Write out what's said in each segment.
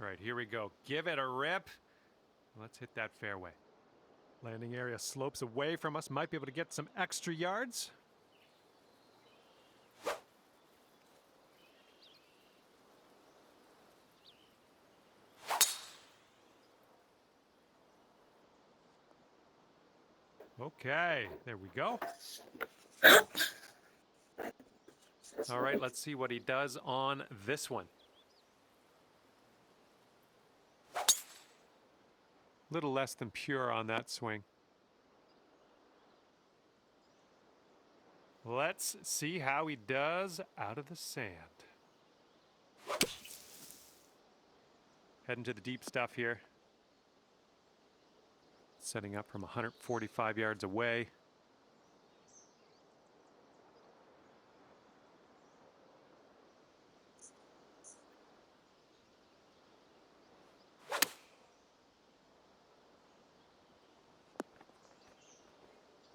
All right, here we go. Give it a rip. Let's hit that fairway. Landing area slopes away from us. Might be able to get some extra yards. Okay, there we go. All right, let's see what he does on this one. Little less than pure on that swing. Let's see how he does out of the sand. Heading to the deep stuff here. Setting up from 145 yards away.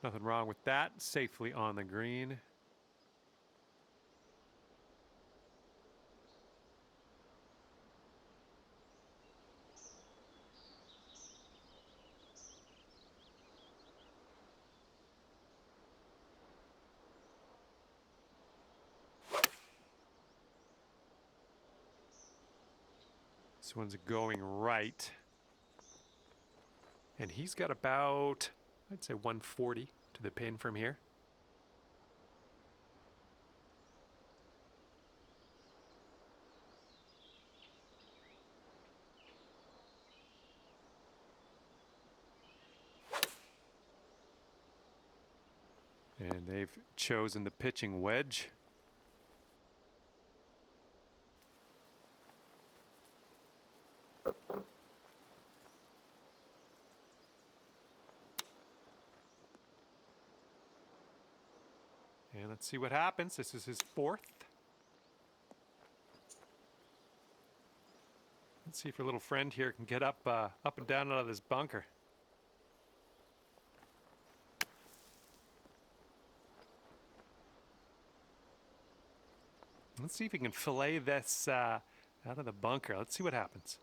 Nothing wrong with that. Safely on the green. This one's going right. And he's got about, I'd say 140 to the pin from here. And they've chosen the pitching wedge. And let's see what happens. This is his fourth. Let's see if our little friend here can get up and down out of this bunker. Let's see if he can fillet this out of the bunker. Let's see what happens.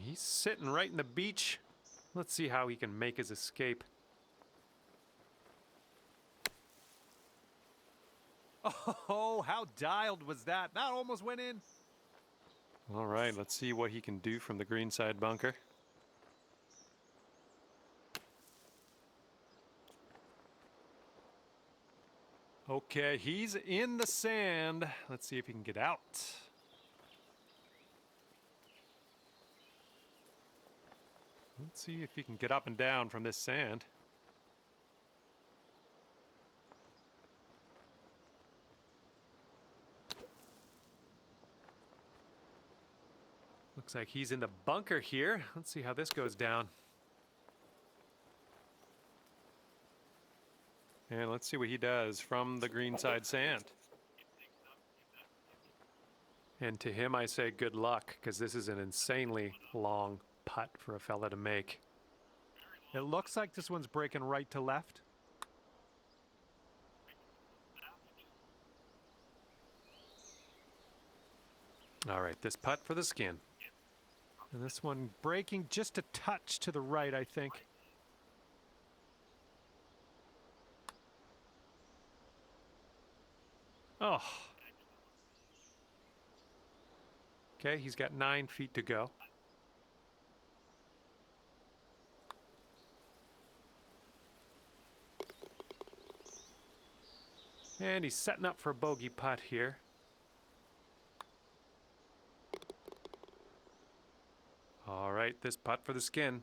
He's sitting right in the beach. Let's see how he can make his escape. Oh, how dialed was that? That almost went in. All right, let's see what he can do from the greenside bunker. Okay, he's in the sand. Let's see if he can get out. Let's see if he can get up and down from this sand. Looks like he's in the bunker here. Let's see how this goes down. And let's see what he does from the greenside sand. And to him I say good luck, because this is an insanely long putt for a fella to make. It looks like this one's breaking right to left. All right, this putt for the skin. And this one breaking just a touch to the right, I think. Oh. Okay, he's got 9 feet to go. And he's setting up for a bogey putt here. All right, this putt for the skin.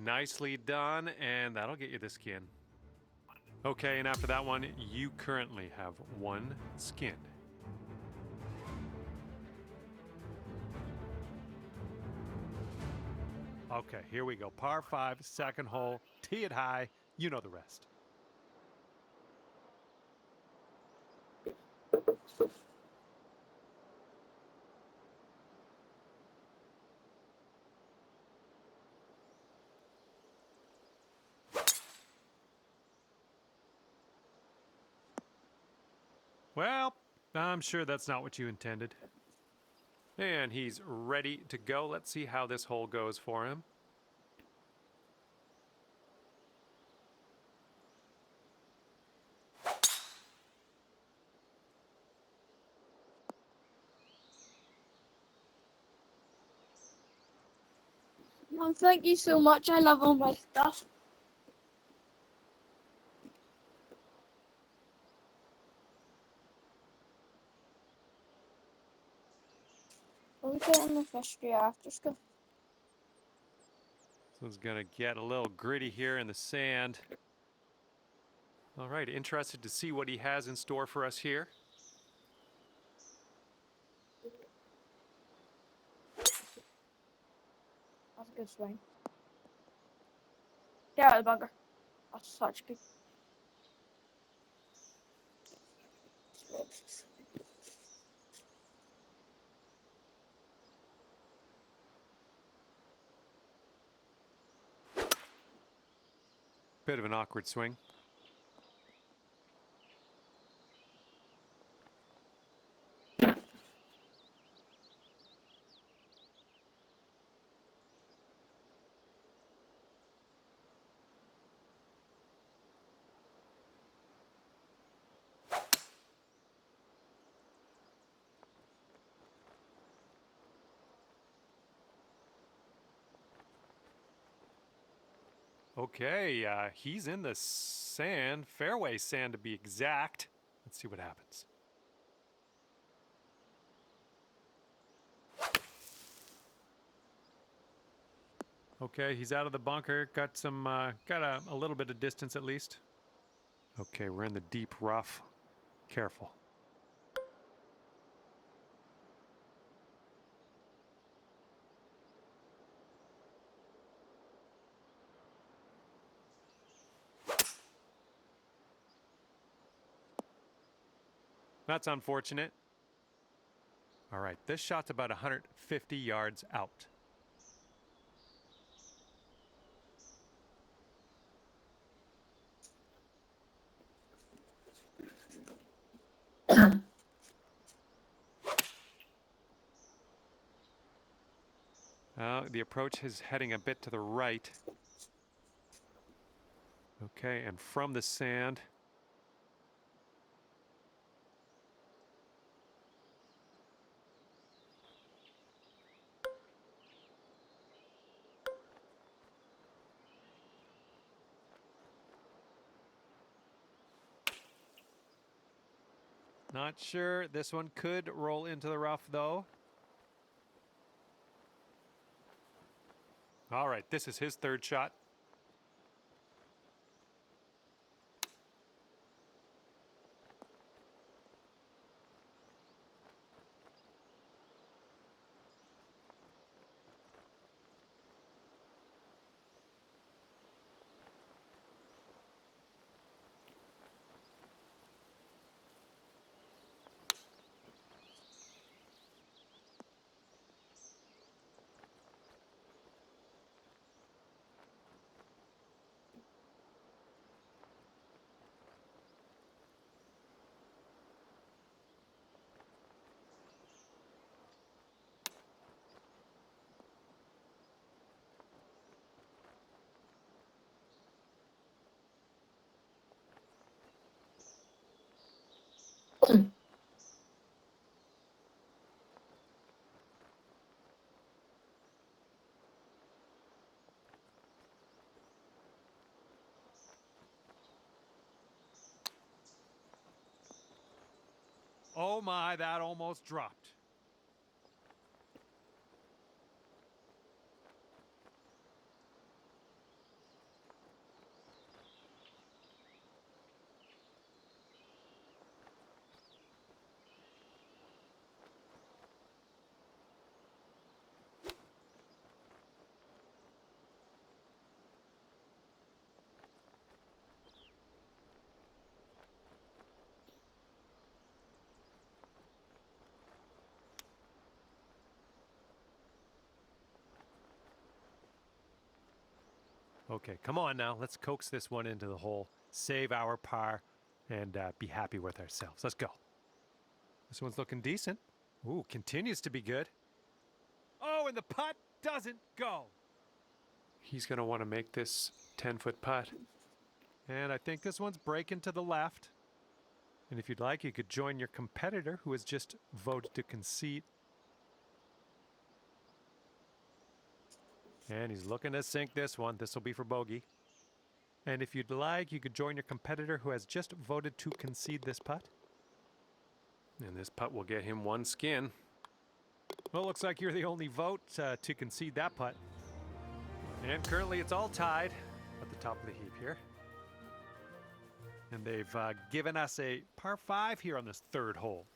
Nicely done, and that'll get you the skin. Okay, and after that one, you currently have 1 skin. Okay, here we go. Par 5, second hole. Tee it high. You know the rest. Well, I'm sure that's not what you intended. And he's ready to go. Let's see how this hole goes for him. Mom, thank you so much. I love all my stuff. We'll get in the history after school. This one's going to get a little gritty here in the sand. All right, interested to see what he has in store for us here. That's a good swing. Get out of the bunker. That's such good. Bit of an awkward swing. Okay, he's in the sand, fairway sand to be exact. Let's see what happens. Okay, he's out of the bunker. Got some, got a little bit of distance at least. Okay, we're in the deep rough. Careful. That's unfortunate. All right, this shot's about 150 yards out. The approach is heading a bit to the right. Okay, and from the sand. Not sure. This one could roll into the rough, though. All right, this is his third shot. Oh my, that almost dropped. Okay, come on now. Let's coax this one into the hole, save our par, and be happy with ourselves. Let's go. This one's looking decent. Ooh, continues to be good. Oh, and the putt doesn't go. He's going to want to make this 10-foot putt. And I think this one's breaking to the left. And if you'd like, you could join your competitor who has just voted to concede. And he's looking to sink this one. This will be for bogey. And if you'd like, you could join your competitor who has just voted to concede this putt. And this putt will get him one skin. Well, it looks like you're the only vote to concede that putt. And currently it's all tied at the top of the heap here. And they've given us a par 5 here on this third hole.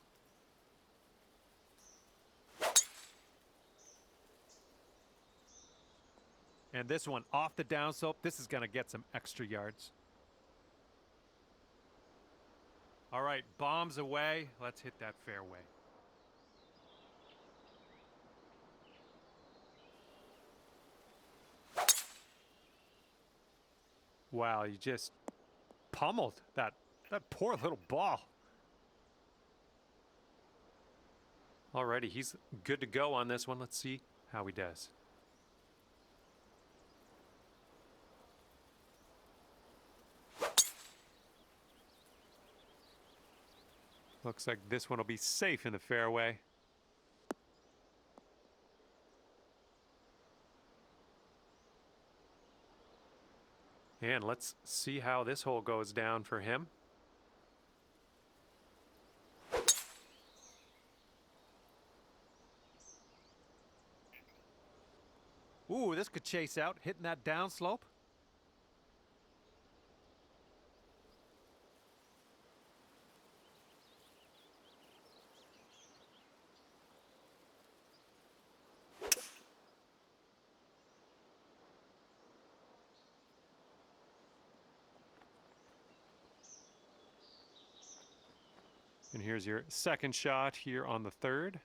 And this one off the downslope. This is going to get some extra yards. All right, bombs away. Let's hit that fairway. Wow, you just pummeled that poor little ball. Alrighty, he's good to go on this one. Let's see how he does. Looks like this one will be safe in the fairway. And let's see how this hole goes down for him. Ooh, this could chase out, hitting that downslope. And here's your second shot here on the third.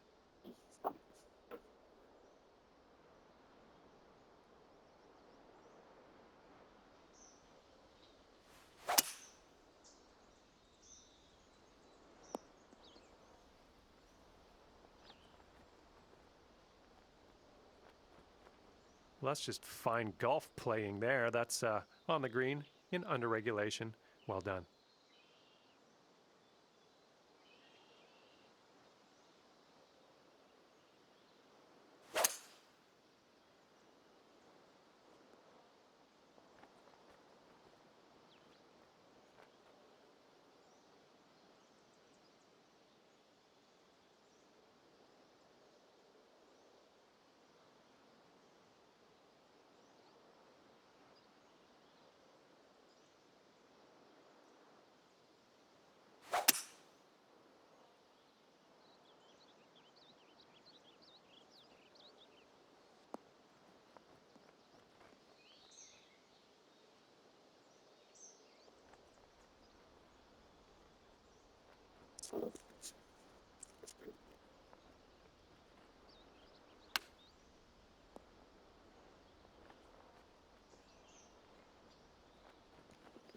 Well, that's just fine golf playing there. That's on the green in under regulation. Well done.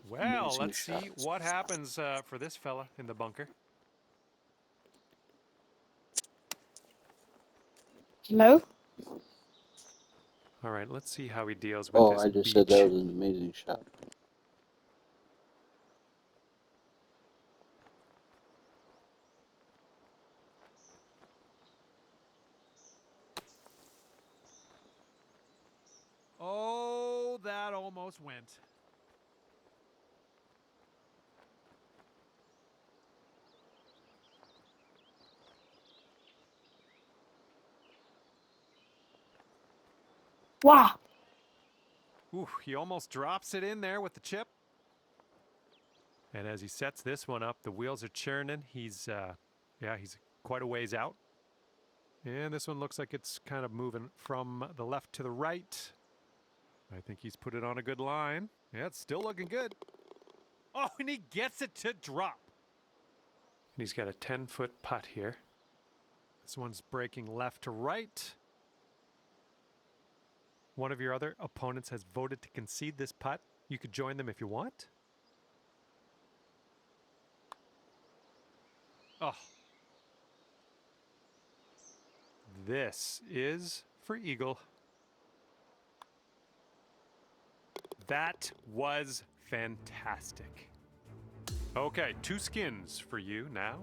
Well, Amazing let's see shots. what happens for this fella in the bunker. Hello? All right, let's see how he deals with Oh, this I just beach. said that was an amazing shot. Oh, that almost went. Wow. Ooh, he almost drops it in there with the chip. And as he sets this one up, the wheels are churning. He's quite a ways out. And this one looks like it's kind of moving from the left to the right. I think he's put it on a good line. Yeah, it's still looking good. Oh, and he gets it to drop. And he's got a 10-foot putt here. This one's breaking left to right. one of your other opponents has voted to concede this putt, you could join them if you want. Oh. This is for eagle. That was fantastic. Okay, 2 skins for you now.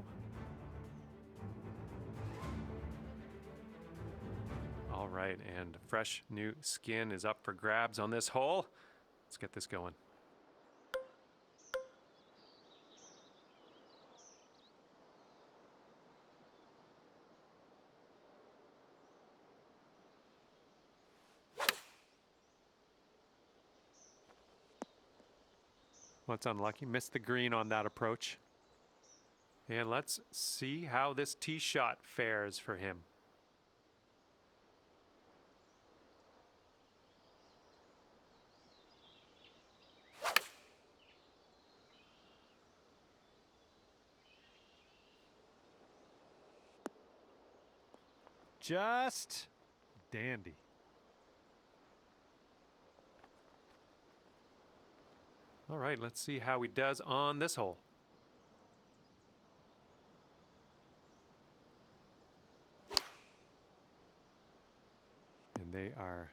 All right, and fresh new skin is up for grabs on this hole. Let's get this going. What's unlucky? Missed the green on that approach. And let's see how this tee shot fares for him. Just dandy. All right, let's see how he does on this hole. And they are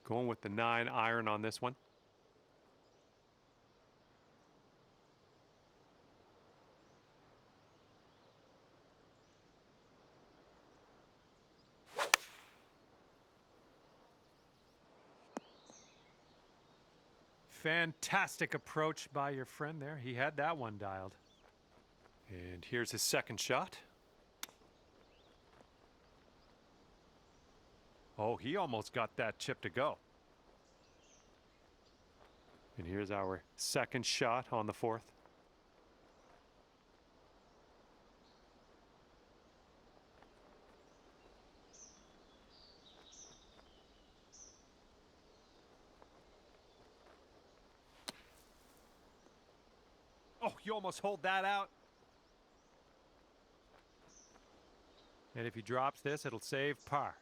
going with the 9 iron on this one. Fantastic approach by your friend there. He had that one dialed. And here's his second shot. Oh, he almost got that chip to go. And here's our second shot on the 4th. Oh, you almost hold that out. And if he drops this, it'll save par.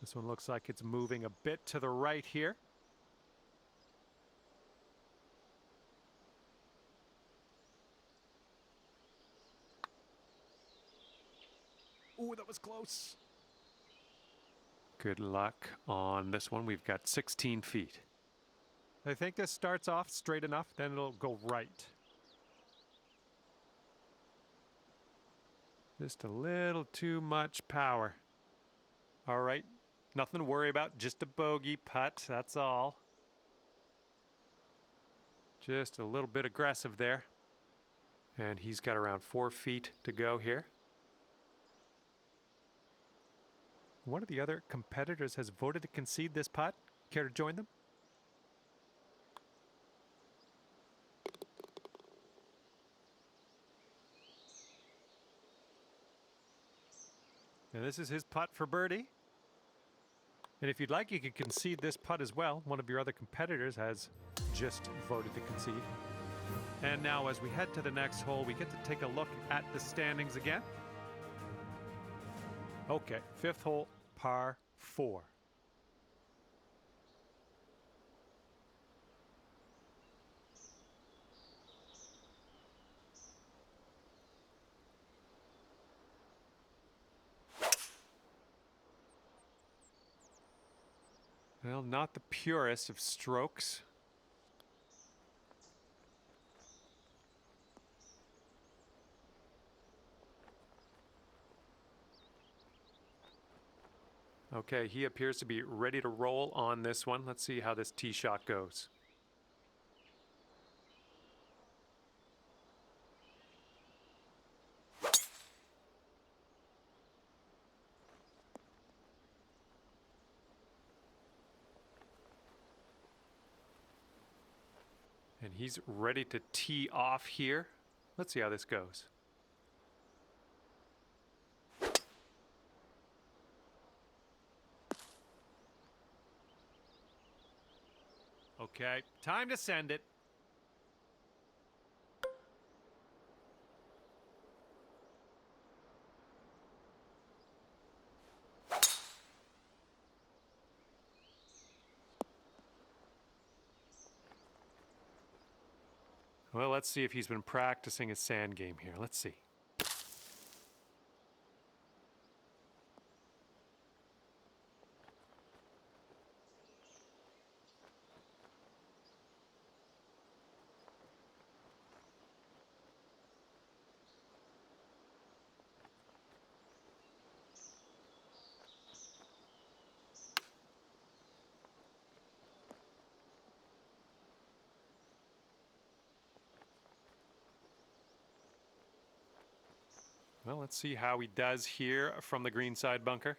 This one looks like it's moving a bit to the right here. Ooh, that was close. Good luck on this one. We've got 16 feet. I think this starts off straight enough, then it'll go right. Just a little too much power. All right, nothing to worry about, just a bogey putt, that's all. Just a little bit aggressive there. And he's got around 4 feet to go here. One of the other competitors has voted to concede this putt. Care to join them? And this is his putt for birdie. And if you'd like, you could concede this putt as well. One of your other competitors has just voted to concede. And now as we head to the next hole, we get to take a look at the standings again. Okay, 5th hole, par 4. Well, not the purest of strokes. Okay, he appears to be ready to roll on this one. Let's see how this tee shot goes. And he's ready to tee off here. Let's see how this goes. Okay, time to send it. Well, let's see if he's been practicing his sand game here. Let's see. Well, let's see how he does here from the green side bunker.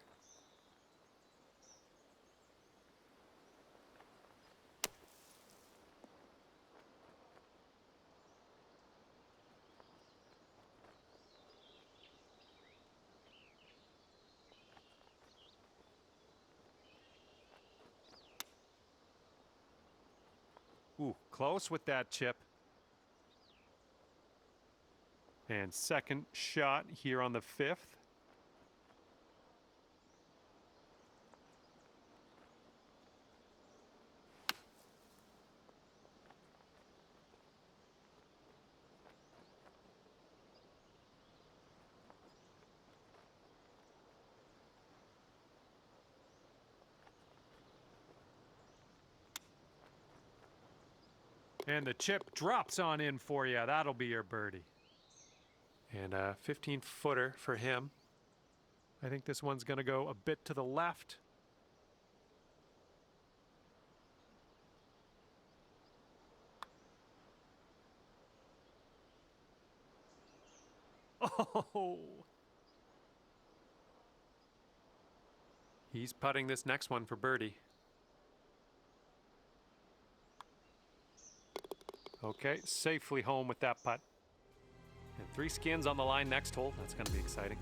Ooh, close with that chip. And second shot here on the 5th. And the chip drops on in for you. That'll be your birdie. And a 15-footer for him. I think this one's going to go a bit to the left. Oh! He's putting this next one for birdie. Okay, safely home with that putt. And 3 skins on the line next hole. That's going to be exciting.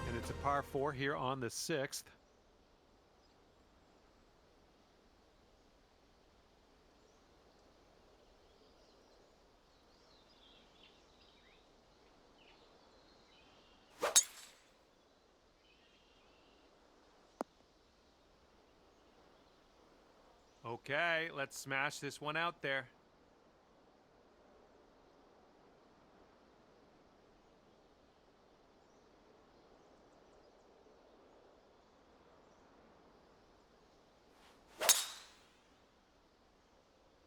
And it's a par 4 here on the 6th. Okay, let's smash this one out there.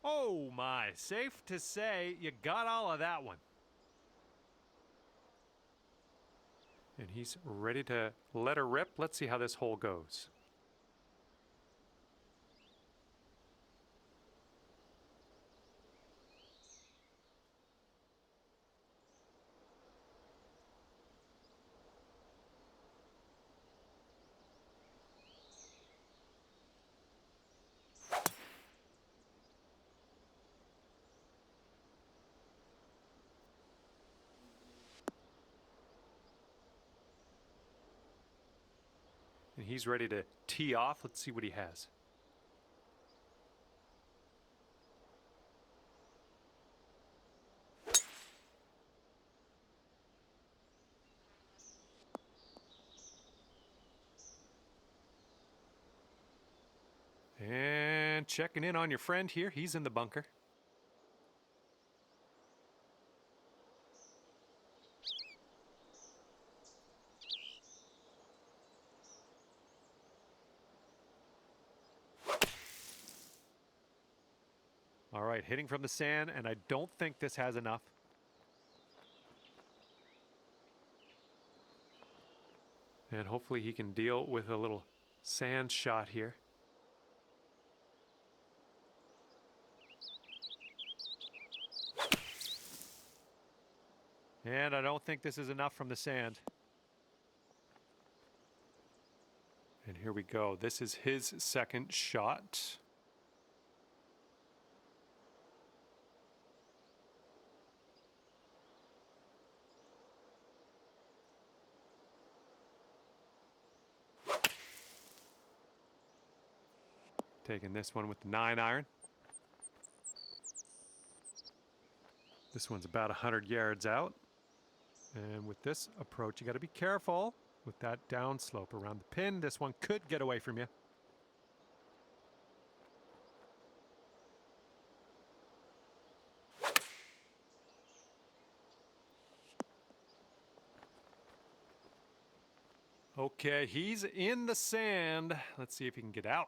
Oh my, safe to say you got all of that one. And he's ready to let her rip. Let's see how this hole goes. And he's ready to tee off. Let's see what he has. And checking in on your friend here. He's in the bunker. All right, hitting from the sand, and I don't think this has enough. And hopefully he can deal with a little sand shot here. And I don't think this is enough from the sand. And here we go. This is his second shot. Taking this one with the 9-iron. This one's about 100 yards out. And with this approach, you got to be careful. with that downslope around the pin. This one could get away from you. Okay, he's in the sand. Let's see if he can get out.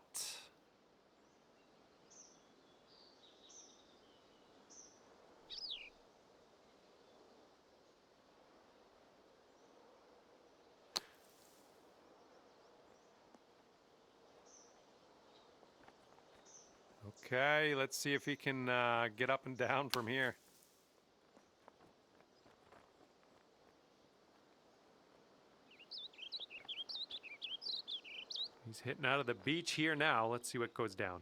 Okay, let's see if he can get up and down from here. He's hitting out of the beach here now. Let's see what goes down.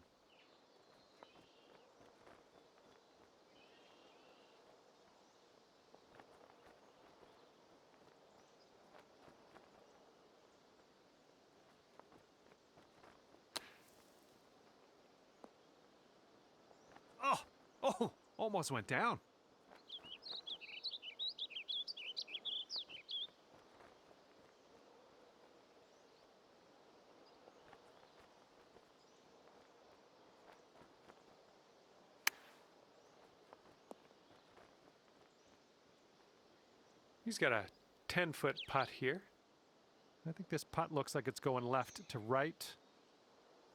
Oh, almost went down. He's got a 10-foot putt here. I think this putt looks like it's going left to right.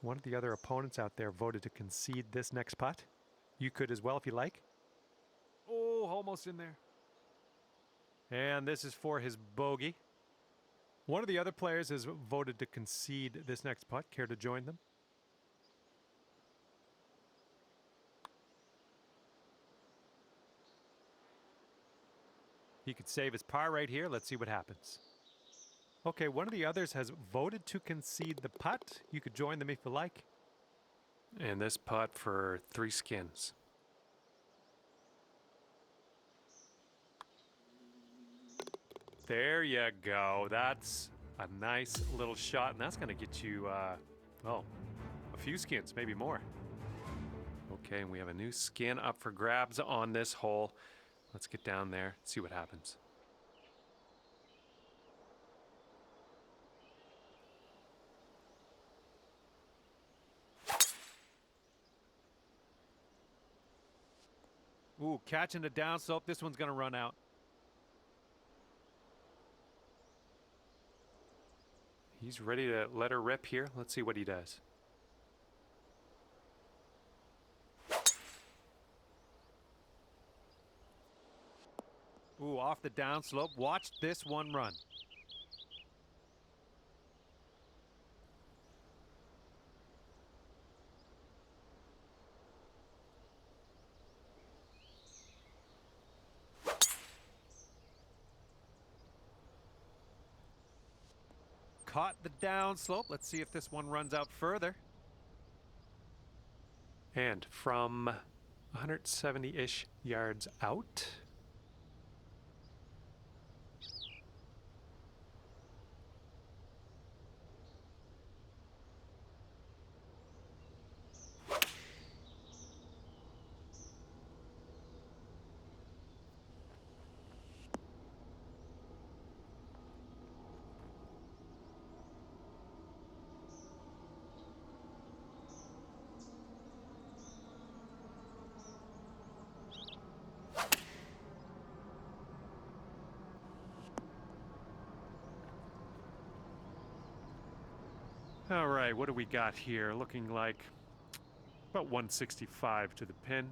One of the other opponents out there voted to concede this next putt. You could as well if you like. Oh, almost in there. And this is for his bogey. One of the other players has voted to concede this next putt. Care to join them? He could save his par right here. Let's see what happens. Okay, one of the others has voted to concede the putt. You could join them if you like. And this putt for 3 skins. There you go. That's a nice little shot, and that's going to get you, well, a few skins, maybe more. Okay, and we have a new skin up for grabs on this hole. Let's get down there, see what happens. Ooh, catching the downslope. This one's going to run out. He's ready to let her rip here. Let's see what he does. Ooh, off the downslope. Watch this one run. Caught the downslope. Let's see if this one runs out further. And from 170-ish yards out. All right, what do we got here? Looking like about 165 to the pin.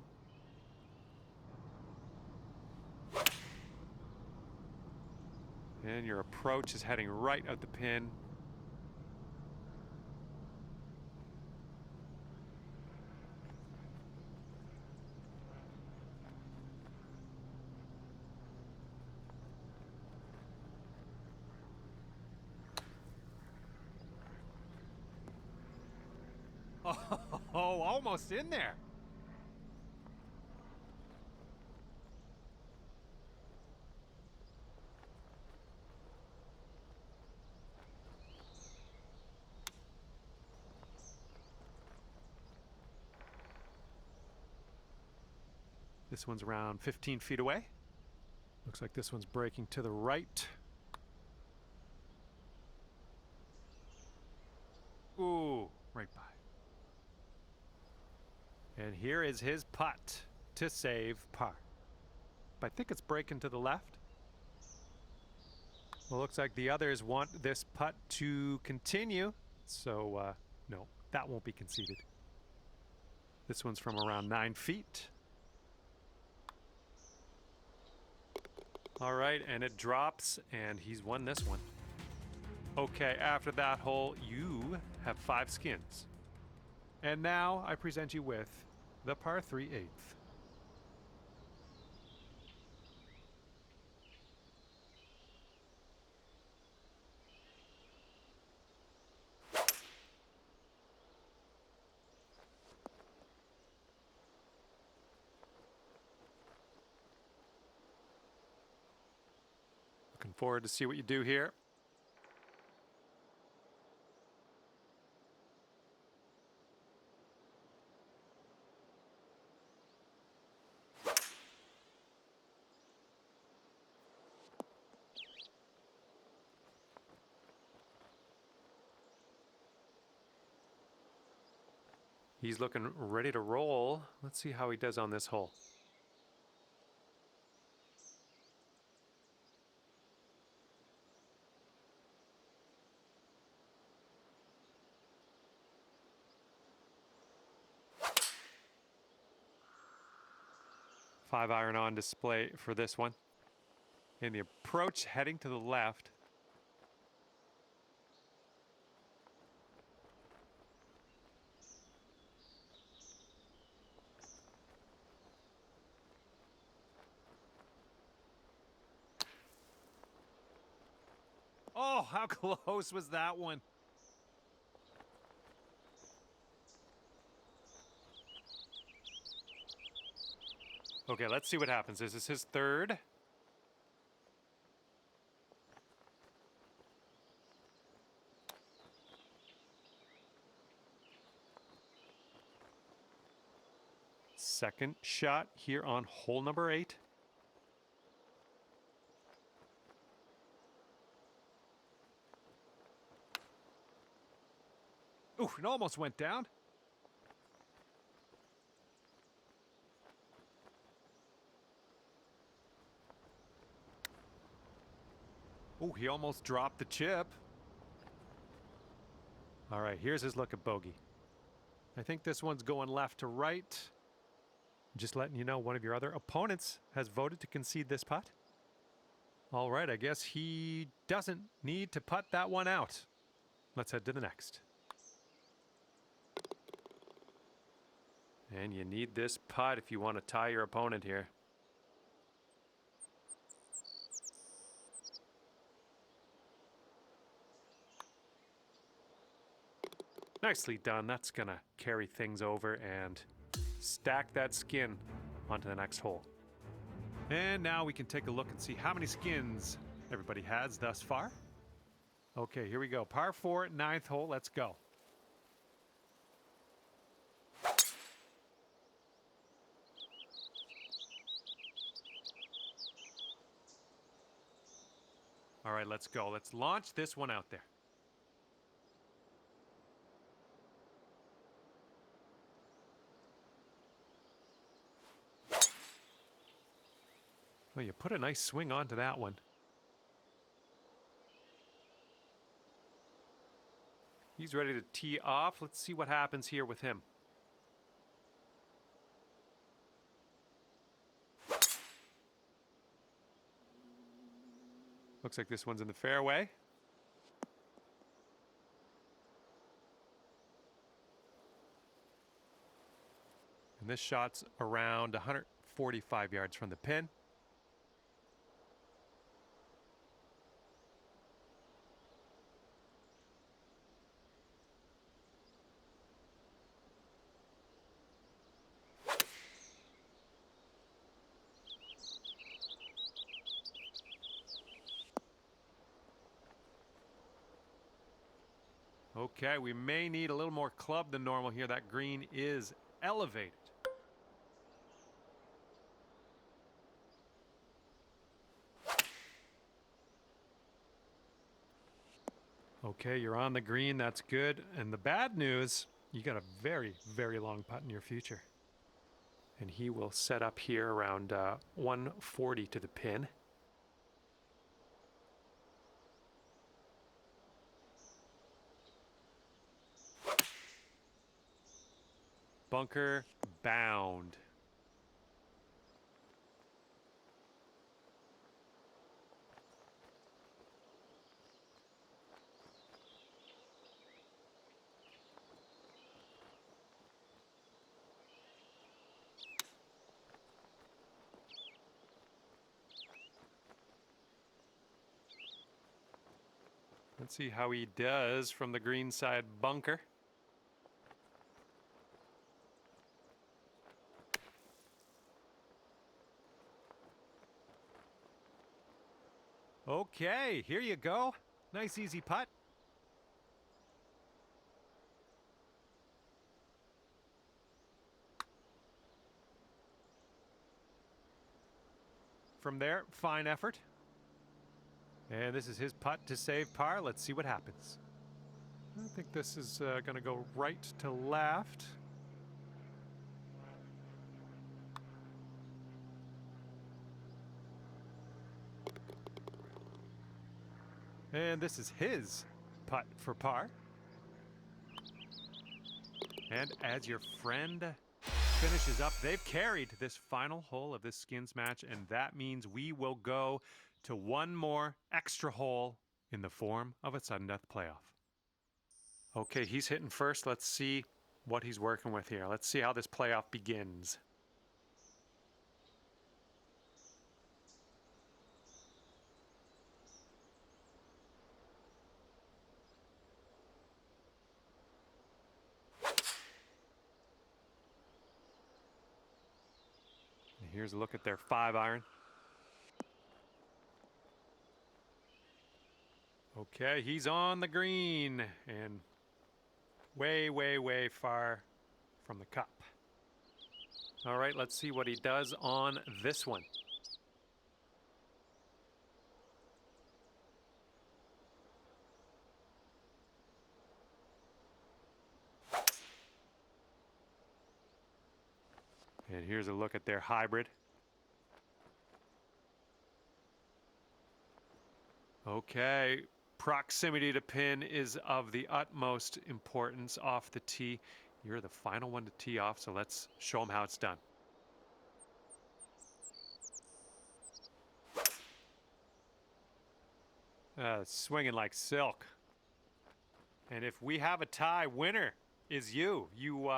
And your approach is heading right at the pin. Oh, almost in there. This one's around 15 feet away. Looks like this one's breaking to the right. right by. And here is his putt to save par. I think it's breaking to the left. Well, looks like the others want this putt to continue. So, no, that won't be conceded. This one's from around 9 feet. All right, and it drops, and he's won this one. Okay, after that hole, you have 5 skins. And now I present you with the par 3/8. Looking forward to see what you do here. He's looking ready to roll. Let's see how he does on this hole. Five iron on display for this one. And the approach heading to the left. Oh, how close was that one? Okay, let's see what happens. This is his third. Second shot here on hole number 8. Ooh, it almost went down. Oh, he almost dropped the chip. All right, here's his look at bogey. I think this one's going left to right. Just letting you know, one of your other opponents has voted to concede this putt. All right, I guess he doesn't need to putt that one out. Let's head to the next. And you need this putt if you want to tie your opponent here. Nicely done. That's going to carry things over and stack that skin onto the next hole. And now we can take a look and see how many skins everybody has thus far. Okay, here we go. Par 4, 9th hole. Let's go. All right, let's go. Let's launch this one out there. Well, you put a nice swing onto that one. He's ready to tee off. Let's see what happens here with him. Looks like this one's in the fairway. And this shot's around 145 yards from the pin. Okay, we may need a little more club than normal here. That green is elevated. Okay, you're on the green. That's good. And the bad news, you got a very, very long putt in your future. And he will set up here around 140 to the pin. Bunker bound. Let's see how he does from the green side bunker. Okay, here you go. Nice easy putt. From there, fine effort. And this is his putt to save par. Let's see what happens. I think this is going to go right to left. And this is his putt for par. And as your friend finishes up, they've carried this final hole of this skins match, and that means we will go to one more extra hole in the form of a sudden death playoff. Okay, he's hitting first. Let's see what he's working with here. Let's see how this playoff begins. And here's a look at their 5-iron. Okay, he's on the green and way, way, way far from the cup. All right, let's see what he does on this one. And here's a look at their hybrid. Okay, proximity to pin is of the utmost importance off the tee. You're the final one to tee off, so let's show them how it's done. Swinging like silk. And if we have a tie, winner is you. You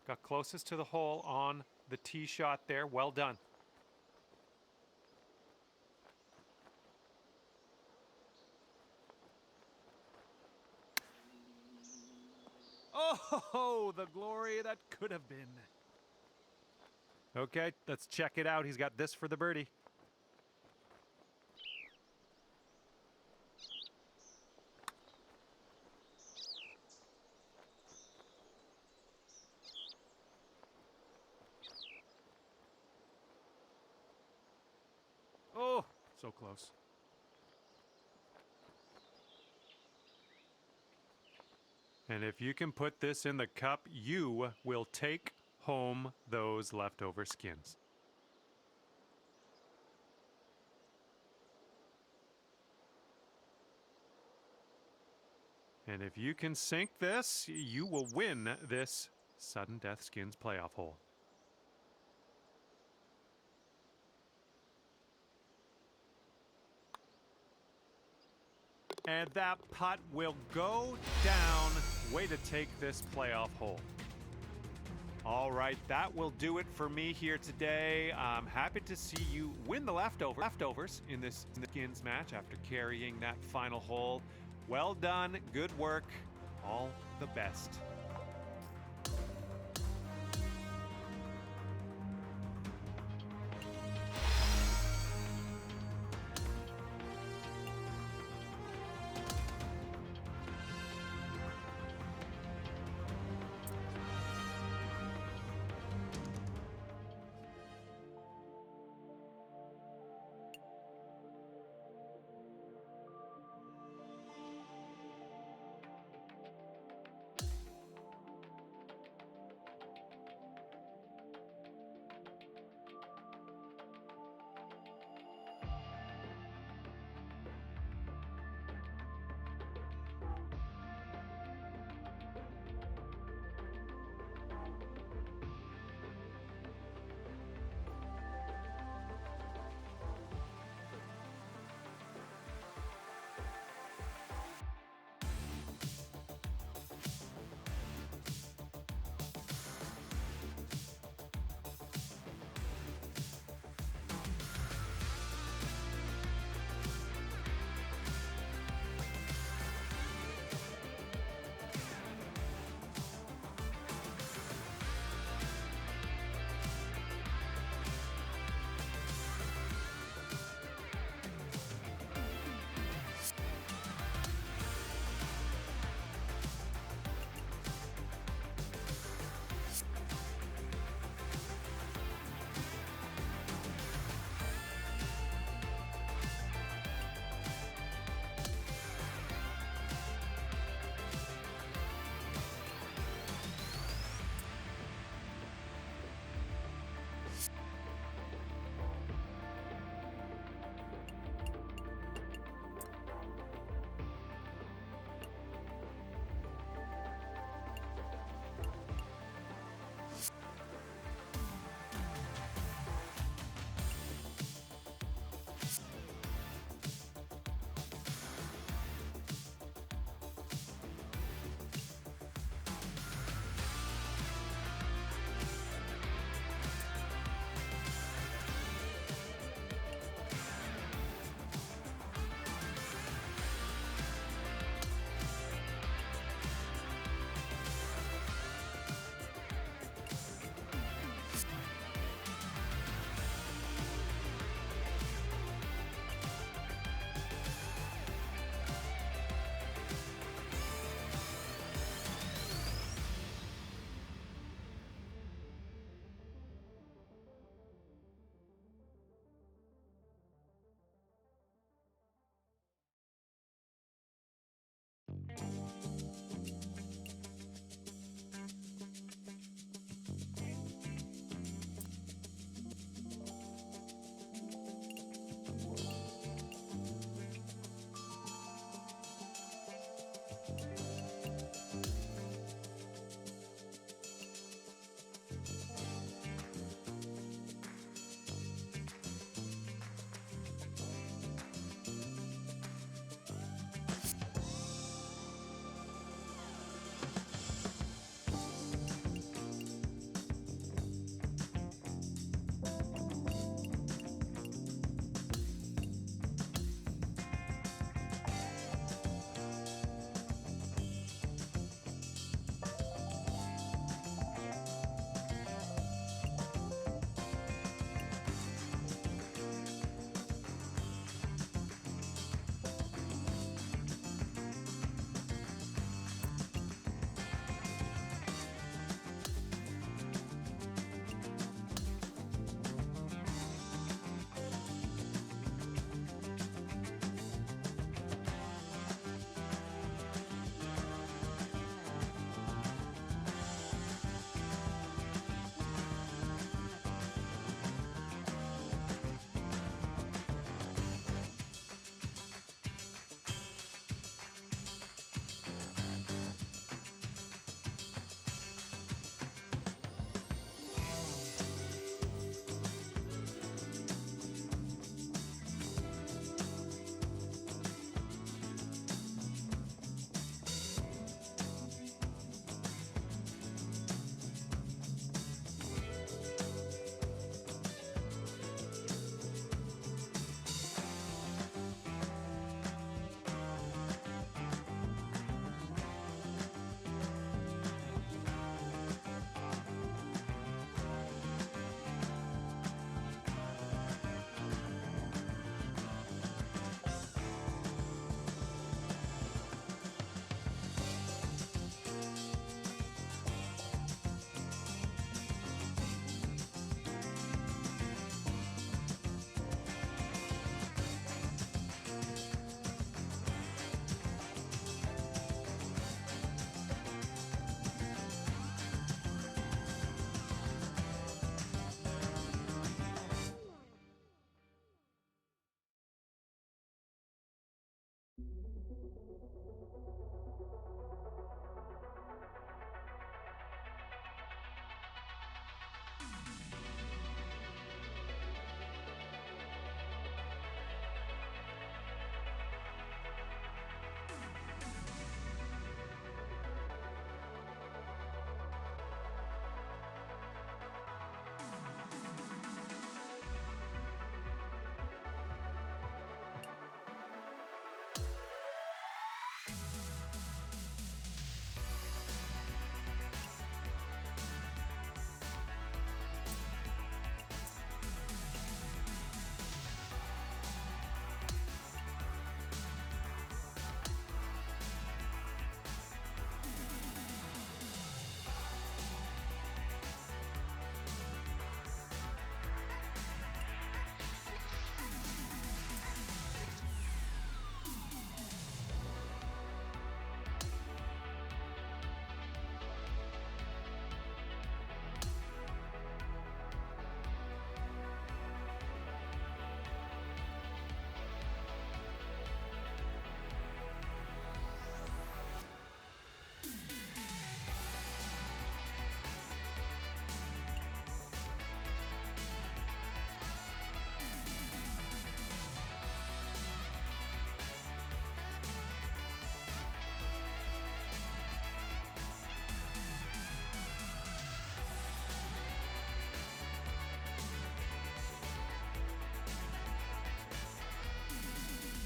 got closest to the hole on the tee shot there. Well done. Oh, the glory that could have been. Okay, let's check it out. He's got this for the birdie. Oh, so close. And if you can put this in the cup, you will take home those leftover skins. And if you can sink this, you will win this Sudden Death Skins playoff hole. And that putt will go down. Way to take this playoff hole. All right, that will do it for me here today. I'm happy to see you win the leftovers in this skins match after carrying that final hole. Well done, good work, all the best.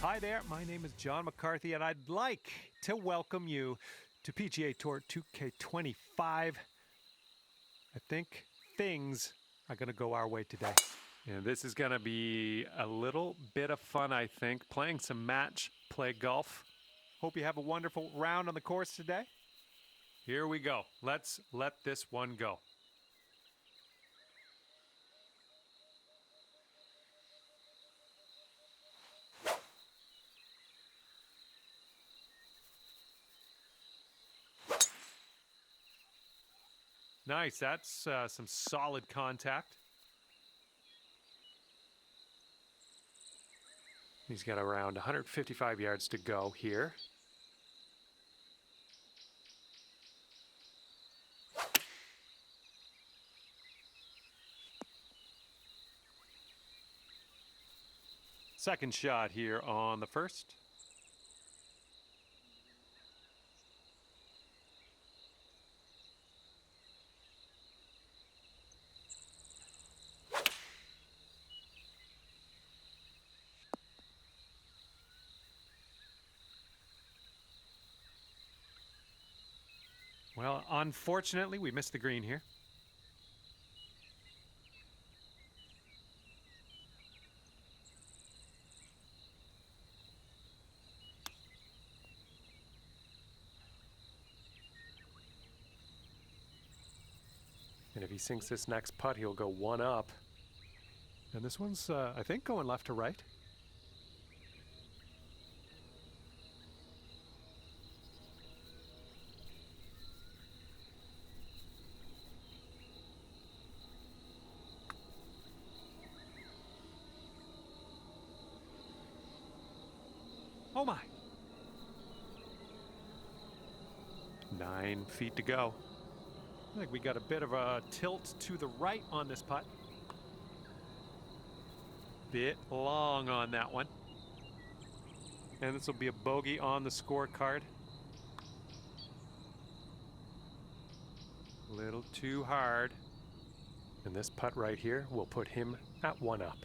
Hi there, my name is John McCarthy, and I'd like to welcome you to PGA Tour 2K25. I think things are going to go our way today. And this is going to be a little bit of fun, I think, playing some match play golf. Hope you have a wonderful round on the course today. Here we go. Let's let this one go. Nice, that's some solid contact. He's got around 155 yards to go here. Second shot here on the first. Well, unfortunately, we missed the green here. And if he sinks this next putt, he'll go one up. And this one's, I think, going left to right. Oh my! 9 feet to go. I think we got a bit of a tilt to the right on this putt. Bit long on that one. And this will be a bogey on the scorecard. A little too hard. And this putt right here will put him at one up.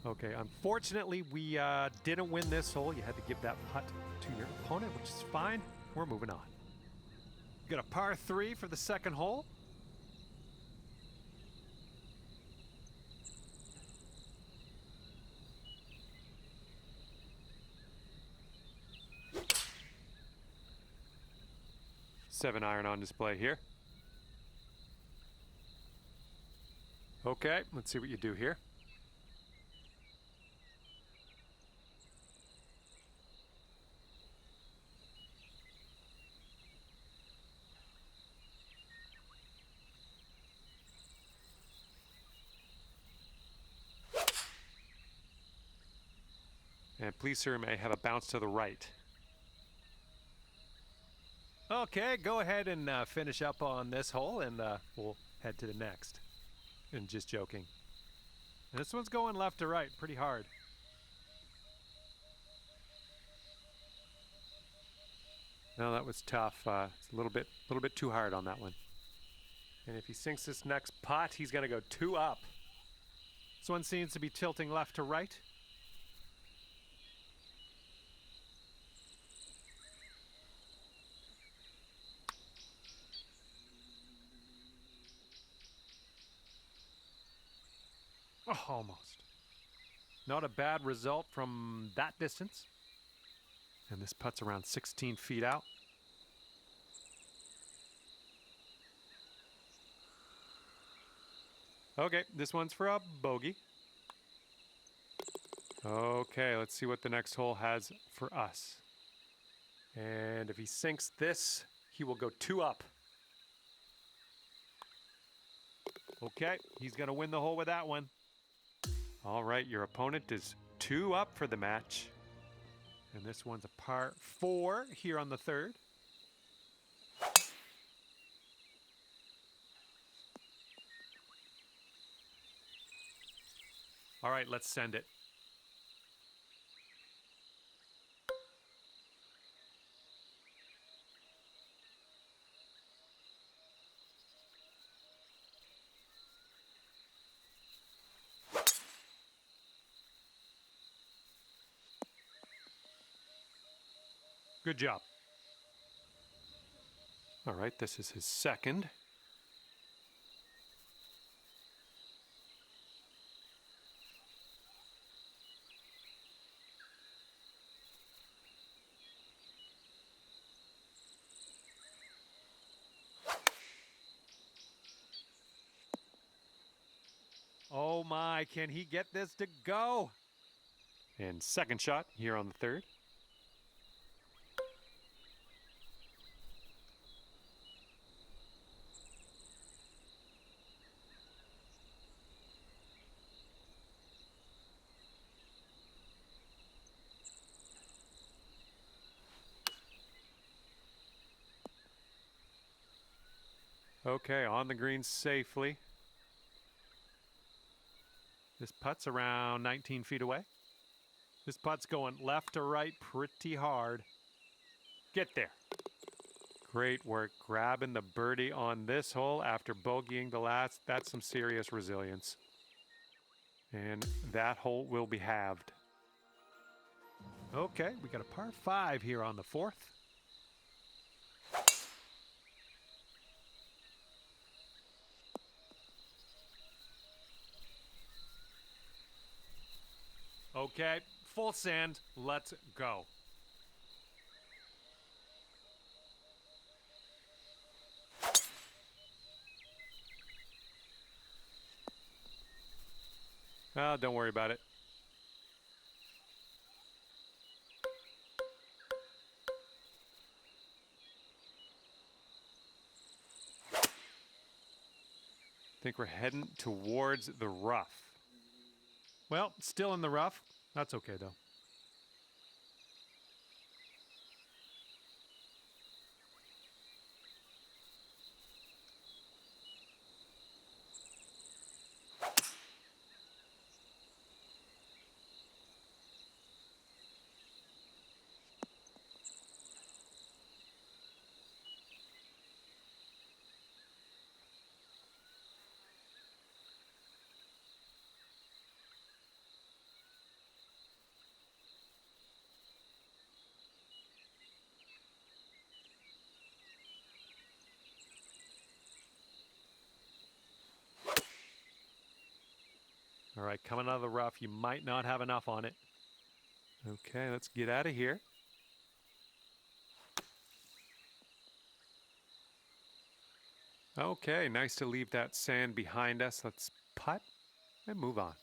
Okay, unfortunately, we didn't win this hole. You had to give that putt to your opponent, which is fine. We're moving on. Got a par 3 for the second hole. Seven iron on display here. Okay, let's see what you do here. And please, sir, may I have a bounce to the right. Okay, go ahead and finish up on this hole, and we'll head to the next. And just joking. And this one's going left to right, pretty hard. No, that was tough. It's a little bit too hard on that one. And if he sinks this next putt, he's going to go 2 up. This one seems to be tilting left to right. Oh, almost. Not a bad result from that distance. And this putt's around 16 feet out. Okay, this one's for a bogey. Okay, let's see what the next hole has for us. And if he sinks this, he will go 2 up. Okay, he's going to win the hole with that one. All right, your opponent is 2 up for the match. And this one's a par 4 here on the third. All right, let's send it. Good job. All right, this is his second. Oh my, can he get this to go? And second shot here on the third. Okay, on the green safely. This putt's around 19 feet away. This putt's going left to right pretty hard. Get there. Great work grabbing the birdie on this hole after bogeying the last. That's some serious resilience. And that hole will be halved. Okay, we got a par 5 here on the fourth. Okay, full sand. Let's go. Oh, don't worry about it. I think we're heading towards the rough. Well, still in the rough. That's okay, though. All right, coming out of the rough, you might not have enough on it. Okay, let's get out of here. Okay, nice to leave that sand behind us. Let's putt and move on.